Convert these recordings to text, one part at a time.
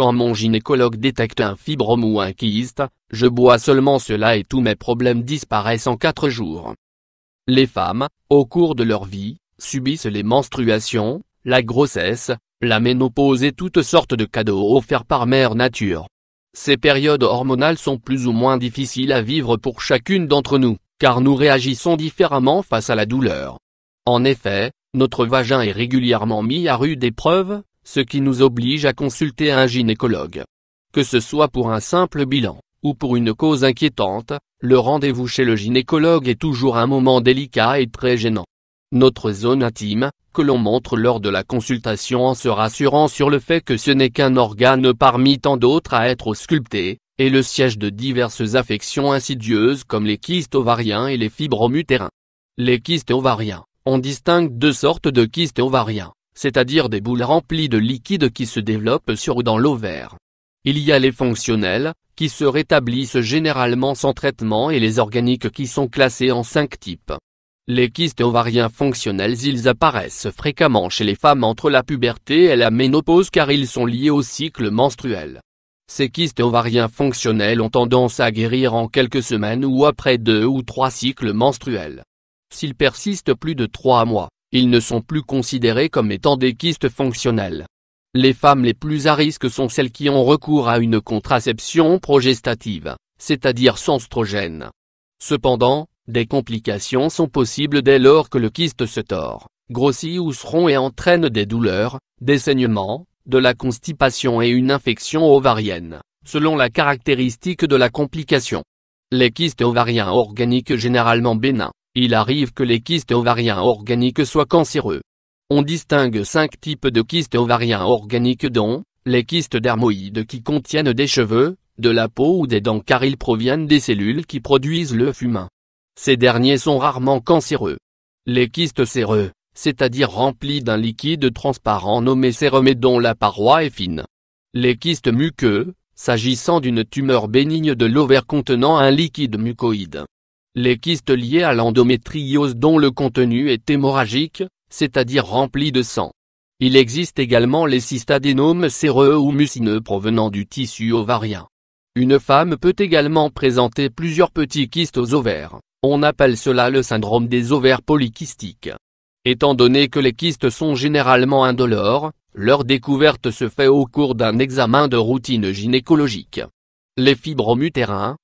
Quand mon gynécologue détecte un fibrome ou un kyste, je bois seulement cela et tous mes problèmes disparaissent en 4 jours. Les femmes, au cours de leur vie, subissent les menstruations, la grossesse, la ménopause et toutes sortes de cadeaux offerts par Mère Nature. Ces périodes hormonales sont plus ou moins difficiles à vivre pour chacune d'entre nous, car nous réagissons différemment face à la douleur. En effet, notre vagin est régulièrement mis à rude épreuve, ce qui nous oblige à consulter un gynécologue. Que ce soit pour un simple bilan, ou pour une cause inquiétante, le rendez-vous chez le gynécologue est toujours un moment délicat et très gênant. Notre zone intime, que l'on montre lors de la consultation en se rassurant sur le fait que ce n'est qu'un organe parmi tant d'autres à être sculpté, est le siège de diverses affections insidieuses comme les kystes ovariens et les fibromes utérins. Les kystes ovariens, on distingue 2 sortes de kystes ovariens, c'est-à-dire des boules remplies de liquide qui se développent sur ou dans l'ovaire. Il y a les fonctionnels, qui se rétablissent généralement sans traitement et les organiques qui sont classés en 5 types. Les kystes ovariens fonctionnels ils apparaissent fréquemment chez les femmes entre la puberté et la ménopause car ils sont liés au cycle menstruel. Ces kystes ovariens fonctionnels ont tendance à guérir en quelques semaines ou après 2 ou 3 cycles menstruels. S'ils persistent plus de 3 mois, ils ne sont plus considérés comme étant des kystes fonctionnels. Les femmes les plus à risque sont celles qui ont recours à une contraception progestative, c'est-à-dire sans oestrogène. Cependant, des complications sont possibles dès lors que le kyste se tord, grossit ou se rompt et entraîne des douleurs, des saignements, de la constipation et une infection ovarienne, selon la caractéristique de la complication. Les kystes ovariens organiques généralement bénins, il arrive que les kystes ovariens organiques soient cancéreux. On distingue 5 types de kystes ovariens organiques dont, les kystes dermoïdes qui contiennent des cheveux, de la peau ou des dents car ils proviennent des cellules qui produisent l'œuf humain. Ces derniers sont rarement cancéreux. Les kystes séreux, c'est-à-dire remplis d'un liquide transparent nommé sérum et dont la paroi est fine. Les kystes muqueux, s'agissant d'une tumeur bénigne de l'ovaire contenant un liquide mucoïde. Les kystes liés à l'endométriose dont le contenu est hémorragique, c'est-à-dire rempli de sang. Il existe également les cystadénomes séreux ou mucineux provenant du tissu ovarien. Une femme peut également présenter plusieurs petits kystes aux ovaires. On appelle cela le syndrome des ovaires polykystiques. Étant donné que les kystes sont généralement indolores, leur découverte se fait au cours d'un examen de routine gynécologique. Les fibromes utérins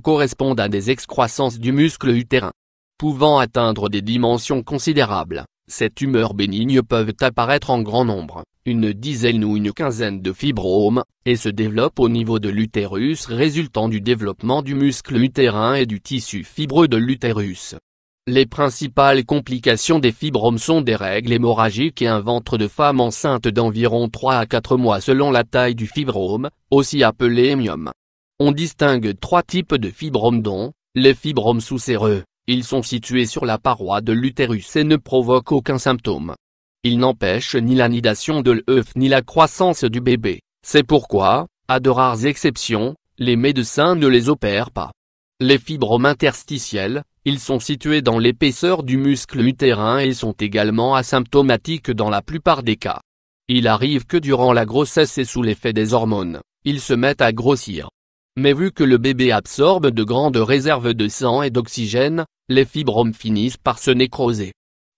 correspondent à des excroissances du muscle utérin. Pouvant atteindre des dimensions considérables, ces tumeurs bénignes peuvent apparaître en grand nombre, une dizaine ou une quinzaine de fibromes, et se développent au niveau de l'utérus résultant du développement du muscle utérin et du tissu fibreux de l'utérus. Les principales complications des fibromes sont des règles hémorragiques et un ventre de femme enceinte d'environ 3 à 4 mois selon la taille du fibrome, aussi appelé hémiome. On distingue 3 types de fibromes dont, les fibromes sous-séreux, ils sont situés sur la paroi de l'utérus et ne provoquent aucun symptôme. Ils n'empêchent ni la nidation de l'œuf ni la croissance du bébé, c'est pourquoi, à de rares exceptions, les médecins ne les opèrent pas. Les fibromes interstitiels, ils sont situés dans l'épaisseur du muscle utérin et sont également asymptomatiques dans la plupart des cas. Il arrive que durant la grossesse et sous l'effet des hormones, ils se mettent à grossir. Mais vu que le bébé absorbe de grandes réserves de sang et d'oxygène, les fibromes finissent par se nécroser.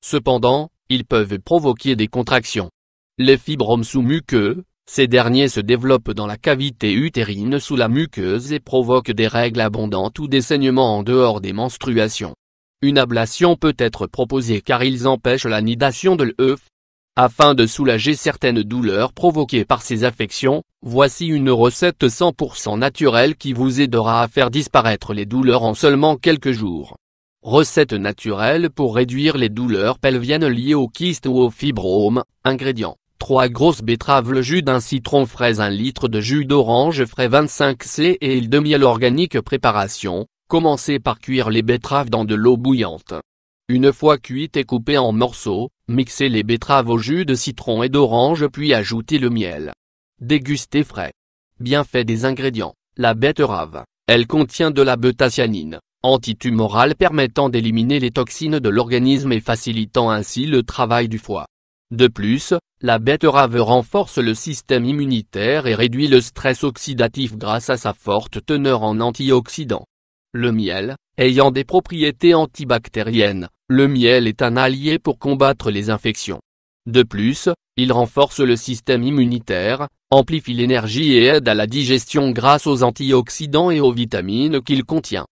Cependant, ils peuvent provoquer des contractions. Les fibromes sous-muqueux, ces derniers se développent dans la cavité utérine sous la muqueuse et provoquent des règles abondantes ou des saignements en dehors des menstruations. Une ablation peut être proposée car ils empêchent la nidation de l'œuf. Afin de soulager certaines douleurs provoquées par ces affections, voici une recette 100% naturelle qui vous aidera à faire disparaître les douleurs en seulement quelques jours. Recette naturelle pour réduire les douleurs pelviennes liées aux kystes ou aux fibromes. Ingrédients: 3 grosses betteraves, le jus d'un citron, fraise, 1 litre de jus d'orange frais 25 et huile de miel organique. Préparation: commencez par cuire les betteraves dans de l'eau bouillante. Une fois cuites et coupées en morceaux, mixez les betteraves au jus de citron et d'orange puis ajoutez le miel. Dégustez frais. Bienfait des ingrédients: la betterave, elle contient de la bêta-cyanine, antitumorale permettant d'éliminer les toxines de l'organisme et facilitant ainsi le travail du foie. De plus, La betterave renforce le système immunitaire et réduit le stress oxydatif grâce à sa forte teneur en antioxydants. Le miel, ayant des propriétés antibactériennes, le miel est un allié pour combattre les infections. De plus, il renforce le système immunitaire, amplifie l'énergie et aide à la digestion grâce aux antioxydants et aux vitamines qu'il contient.